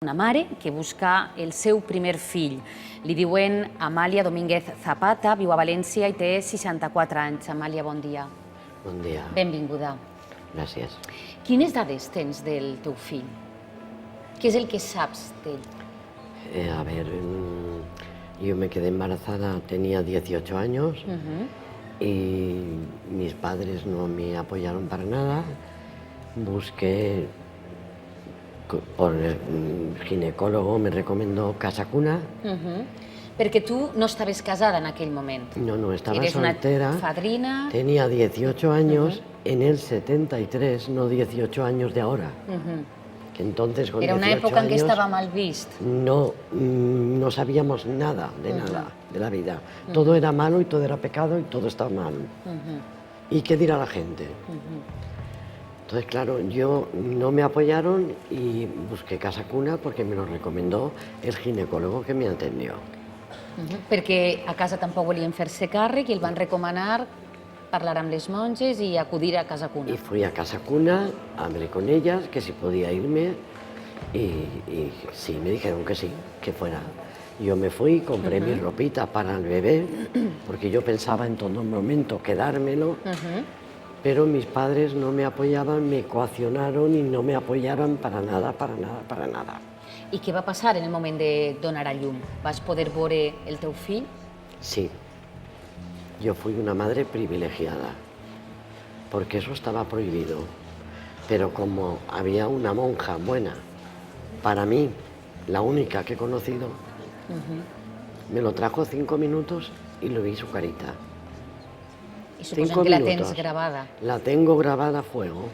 Una mare que busca el seu primer fill. Li diuen Amàlia Domínguez Zapata, viu a València i té 64 anys. Amàlia, bon dia. Bon dia. Benvinguda. Gràcies. Quines dades tens del teu fill? Què és el que saps d'ell? A ver, yo me quedé embarazada, tenía 18 años y mis padres no me apoyaron para nada. Busqué por el ginecólogo, me recomendó Casa Cuna. Perquè tu no estaves casada en aquell moment. No, estaba Eres soltera. una fadrina. Tenía 18 años en el 73, no 18 años de ahora. Que entonces con Era una 18 època en què años, estava mal vist. no sabíamos nada de nada de la vida. Todo era malo y todo era pecado y todo estaba mal. ¿Y qué dirá la gente? Entonces, claro, yo no me apoyaron y busqué Casa Cuna porque me lo recomendó el ginecólogo que me atendió. Perquè a casa tampoc volien fer-se càrrec i el van recomanar parlar amb les monges i acudir a Casa Cuna. Y fui a Casa Cuna, hablé con ellas, que si podía irme, y sí, me dijeron que sí, que fuera. Yo me fui, compré mi ropita para el bebé, porque yo pensaba en todo momento quedármelo, pero mis padres no me apoyaban, me coaccionaron y no me apoyaron para nada, para nada, para nada. I què va passar en el moment de donar a llum? Vas poder veure el teu fill? Sí, yo fui una madre privilegiada, porque eso estaba prohibido. Pero como había una monja buena, para mí, la única que he conocido, me lo trajo 5 minutos y lo vi su carita. I suposem 5 que la minutos. tens gravada. La tengo grabada a fuego.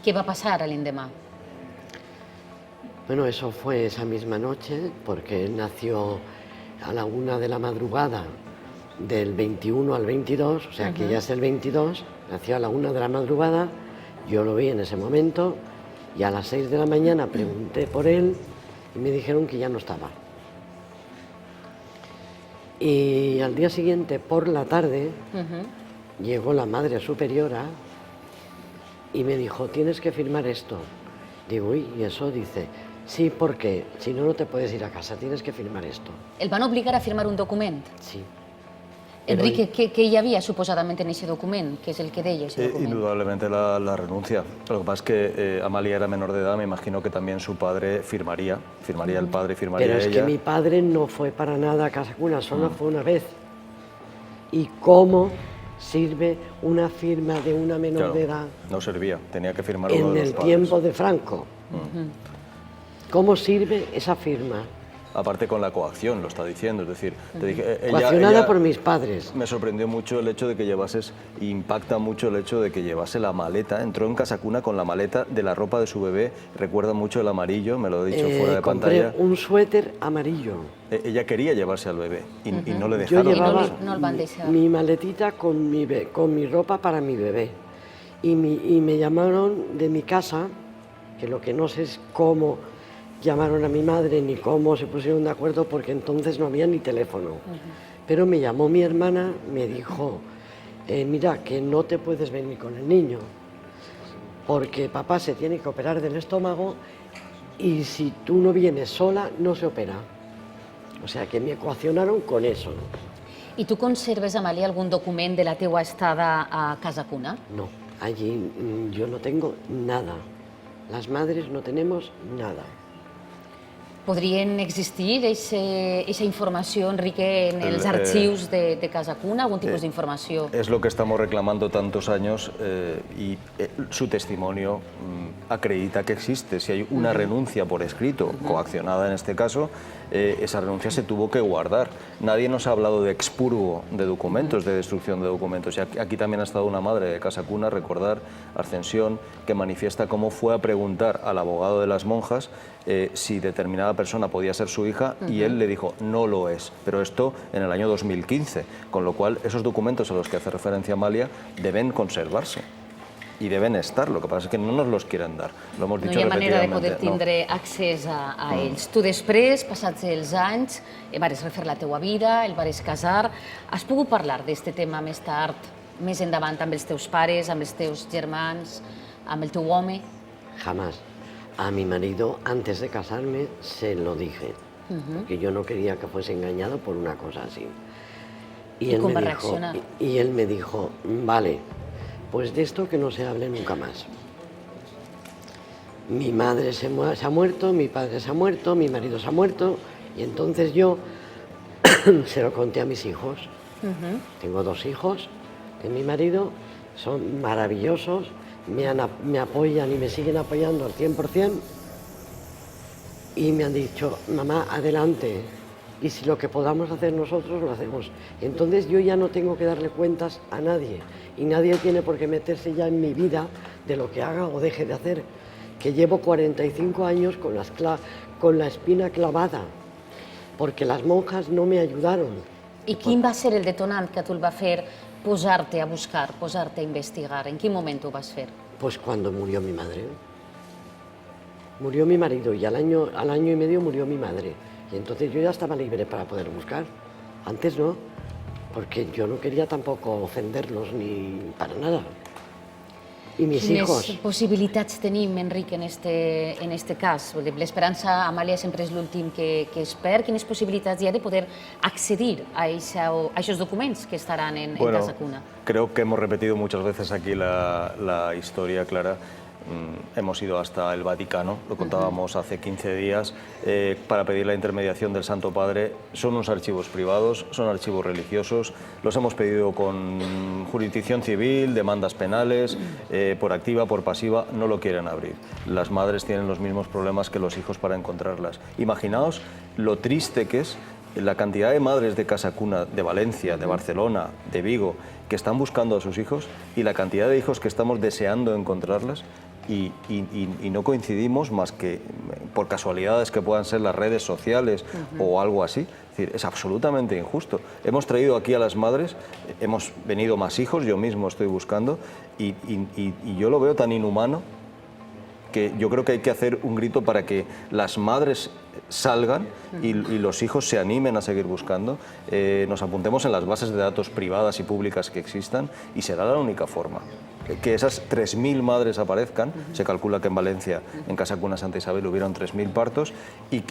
Què va passar a l'endemà? Bueno, eso fue esa misma noche, porque él nació a la 1 de la madrugada del 21 al 22, o sea que ya es el 22, nació a la 1 de la madrugada, yo lo vi en ese momento, y a las 6 de la mañana pregunté por él y me dijeron que ya no estaba. Y al día siguiente, por la tarde, llegó la madre superiora y me dijo, tienes que firmar esto. Digo, uy, ¿y eso? Dice, sí, porque si no, no te puedes ir a casa, tienes que firmar esto. El van obligar a firmar un document? Sí. Enrique, ¿qué hi havia suposadamente en ese document? ¿Qué es el que deia ese document? Indudablemente la renuncia. Lo que pasa es que Amalia era menor de edad, me imagino que también su padre firmaría el padre, firmaría Pero ella. es que mi padre no fue para nada a Casa Cuna, solo fue una vez. ¿Y cómo sirve una firma de una menor Claro, de edad no servía, tenía que firmar uno en de los el padres. tiempo de Franco? ¿Cómo sirve esa firma? Aparte con la coacción, lo está diciendo, es decir, te dije, Coaccionada por mis padres. Me sorprendió mucho el hecho de que llevases, impacta mucho el hecho de que llevase la maleta, entró en Casa Cuna con la maleta de la ropa de su bebé, recuerda mucho el amarillo, me lo he dicho fuera de Compré pantalla. un suéter amarillo. Ella quería llevarse al bebé y no le Yo dejaron. llevaba no el van deixar. mi maletita con mi ropa para mi bebé. Y me llamaron de mi casa, que lo que no sé es cómo llamaron a mi madre ni cómo se pusieron de acuerdo, porque entonces no había ni teléfono. Pero me llamó mi hermana, me dijo, mira, que no te puedes venir con el niño, porque papá se tiene que operar del estómago y si tú no vienes sola, no se opera. O sea que me ecuacionaron con eso. I tu conserves, Amàlia, algun document de la teua estada a Casa Cuna? No, allí yo no tengo nada. Las madres no tenemos nada. Podrien existir aquesta informació, Enrique, en els arxius de Casa Cuna, algun tipus d'informació? Es lo que estamos reclamando tantos años y su testimonio acredita que existe. Si hay una renuncia por escrito, coaccionada en este caso, esa renuncia se tuvo que guardar. Nadie nos ha hablado de expurgo de documentos, de destrucción de documentos. Y aquí también ha estado una madre de Casa Cuna, recordar, Ascensión, que manifiesta cómo fue a preguntar al abogado de las monjas si determinada persona podía ser su hija y él le dijo, no lo es. Pero esto en el año 2015, con lo cual esos documentos a los que hace referencia Amalia deben conservarse. I deben estar, lo que passa és que no nos los quieren dar. Lo hemos dicho repetidamente. No hi ha manera de poder no. tindre accés a ells. Tu després, passats els anys, vares refer la teua vida, el vares casar. Has pogut parlar d'aquest tema més tard, més endavant, amb els teus pares, amb els teus germans, amb el teu home? Jamás. a mi marido, antes de casarme, se lo dije, porque yo no quería que fuese engañado por una cosa así. ¿Y cómo reacciona? Y él me dijo, vale, pues de esto que no se hable nunca más. Mi madre se ha muerto, mi padre se ha muerto, mi marido se ha muerto, y entonces yo se lo conté a mis hijos. Tengo 2 hijos de mi marido, son maravillosos, me apoyan y me siguen apoyando al 100%, y me han dicho, mamá, adelante, y si lo que podamos hacer nosotros, lo hacemos. Entonces yo ya no tengo que darle cuentas a nadie, y nadie tiene por qué meterse ya en mi vida de lo que haga o deje de hacer, que llevo 45 años con la espina clavada, porque las monjas no me ayudaron. I quin va ser el detonant que tu el va fer posar-te a buscar, posar-te a investigar? En quin moment ho vas fer? Pues cuando murió mi madre. Murió mi marido y al año y medio murió mi madre. Y entonces yo ya estaba libre para poder buscar. Antes no, porque yo no quería tampoco ofenderlos ni para nada. I mis hijos. Quines possibilitats tenim, Enric, en este cas? L'esperança, Amàlia, sempre és l'últim que es perd. Quines possibilitats hi ha de poder accedir a esos documents que estaran en Casa Cuna? Creo que hemos repetido muchas veces aquí la historia, Clara. Hemos ido hasta el Vaticano, lo contábamos hace 15 días, para pedir la intermediación del Santo Padre. Son unos archivos privados, son archivos religiosos, los hemos pedido con jurisdicción civil, demandas penales, por activa, por pasiva, no lo quieren abrir. Las madres tienen los mismos problemas que los hijos para encontrarlas. Imaginaos lo triste que es la cantidad de madres de Casa Cuna de Valencia, de Barcelona, de Vigo, que están buscando a sus hijos, y la cantidad de hijos que estamos deseando encontrarlas, y no coincidimos más que por casualidades que puedan ser las redes sociales o algo así. Es decir, es absolutamente injusto. Hemos traído aquí a las madres, hemos venido más hijos, yo mismo estoy buscando, y yo lo veo tan inhumano que yo creo que hay que hacer un grito para que las madres salgan y los hijos se animen a seguir buscando, nos apuntemos en las bases de datos privadas y públicas que existan, y será la única forma. Que esas 3.000 madres aparezcan. Se calcula que en Valencia, en Casa Cuna Santa Isabel, hubieron 3.000 partos, y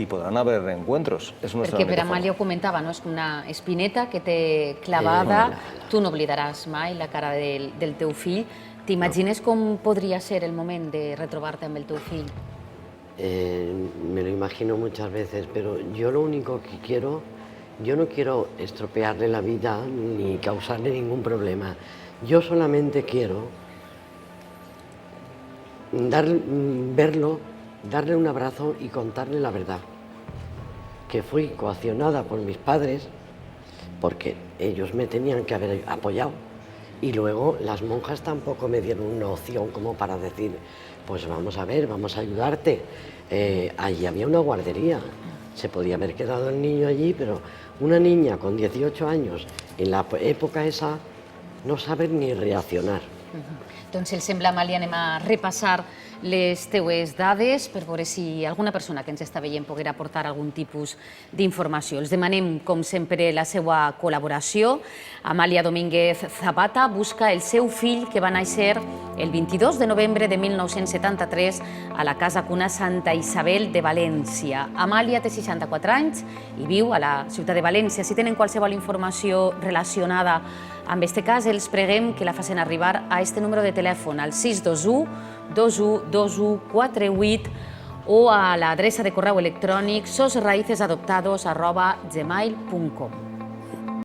podrán haber reencuentros. És Perquè per Amàlia ho comentava, no? És una espineta que té clavada, tu no oblidaràs mai la cara del teu fill. T'imagines com podria ser el moment de retrobar-te amb el teu fill? Me lo imagino muchas veces, pero yo lo único que quiero, yo no quiero estropearle la vida ni causarle ningún problema. Yo solamente quiero verlo, darle un abrazo y contarle la verdad. Que fui coaccionada por mis padres porque ellos me tenían que haber apoyado. Y luego las monjas tampoco me dieron una opción como para decir, pues vamos a ver, vamos a ayudarte. Allí había una guardería, se podía haber quedado el niño allí, pero una niña con 18 años, en la época esa, no sabe ni reaccionar. Doncs, si els sembla, Amàlia, anem a repassar les teues dades per veure si alguna persona que ens està veient poguera aportar algun tipus d'informació. Els demanem, com sempre, la seva col·laboració. Amàlia Domínguez Zapata busca el seu fill que va néixer el 22 de novembre de 1973 a la Casa Cuna Santa Isabel de València. Amàlia té 64 anys i viu a la ciutat de València. Si tenen qualsevol informació relacionada amb aquest cas, els preguem que la facin arribar a aquest número de telèfon, al 621 21 21 48, o a l'adreça de correu electrònic sosraicesadoptados@gmail.com.